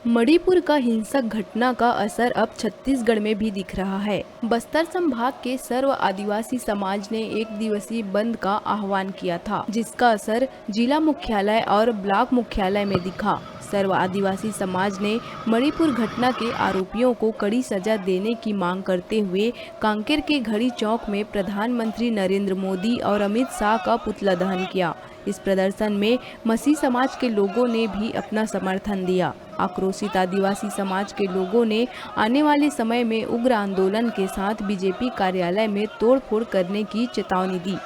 मणिपुर का हिंसक घटना का असर अब छत्तीसगढ़ में भी दिख रहा है। बस्तर संभाग के सर्व आदिवासी समाज ने एक दिवसीय बंद का आह्वान किया था, जिसका असर जिला मुख्यालय और ब्लॉक मुख्यालय में दिखा। सर्व आदिवासी समाज ने मणिपुर घटना के आरोपियों को कड़ी सजा देने की मांग करते हुए कांकेर के घड़ी चौक में प्रधानमंत्री नरेंद्र मोदी और अमित शाह का पुतला दहन किया। इस प्रदर्शन में मसीह समाज के लोगों ने भी अपना समर्थन दिया। आक्रोशित आदिवासी समाज के लोगों ने आने वाले समय में उग्र आंदोलन के साथ बीजेपी कार्यालय में तोड़फोड़ करने की चेतावनी दी।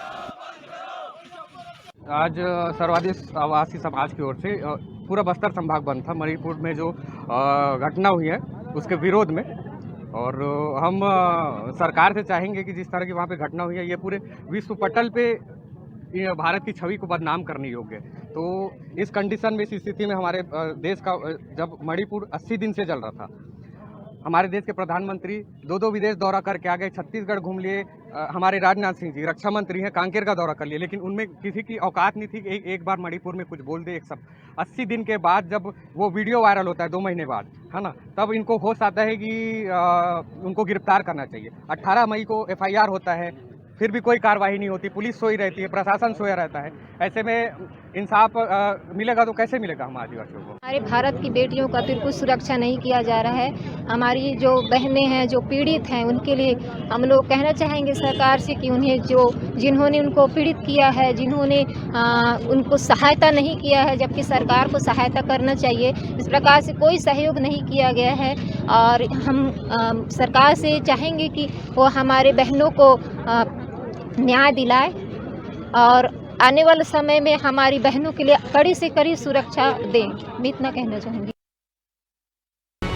आज सर्वादिवासी समाज की ओर से पूरा बस्तर संभाग बंद था मणिपुर में जो घटना हुई है उसके विरोध में। और हम सरकार से चाहेंगे कि जिस तरह की वहाँ पे घटना हुई है ये पूरे विश्व पटल पे भारत की छवि को बदनाम करने योग्य है। तो इस कंडीशन में, इस स्थिति में हमारे देश का जब मणिपुर 80 दिन से चल रहा था, हमारे देश के प्रधानमंत्री दो विदेश दौरा करके आ गए, छत्तीसगढ़ घूम लिए। हमारे राजनाथ सिंह जी रक्षा मंत्री हैं, कांकेर का दौरा कर लिए, लेकिन उनमें किसी की औकात नहीं थी कि एक बार मणिपुर में कुछ बोल दे। एक सब 80 दिन के बाद जब वो वीडियो वायरल होता है 2 महीने बाद, है ना, तब इनको होश आता है कि उनको गिरफ्तार करना चाहिए। 18 मई को FIR होता है, फिर भी कोई कार्रवाई नहीं होती, पुलिस सोई रहती है, प्रशासन सोया रहता है। ऐसे में इंसाफ मिलेगा तो कैसे मिलेगा हम आदिवासियों को? हमारे भारत की बेटियों का बिल्कुल सुरक्षा नहीं किया जा रहा है। हमारी जो बहनें हैं, जो पीड़ित हैं, उनके लिए हम लोग कहना चाहेंगे सरकार से कि उन्हें जिन्होंने उनको पीड़ित किया है, जिन्होंने उनको सहायता नहीं किया है, जबकि सरकार को सहायता करना चाहिए, इस प्रकार से कोई सहयोग नहीं किया गया है। और हम सरकार से चाहेंगे कि वो हमारे बहनों को न्याय दिलाए और आने वाले समय में हमारी बहनों के लिए कड़ी से कड़ी सुरक्षा दें। मैं इतना कहना चाहूँगी।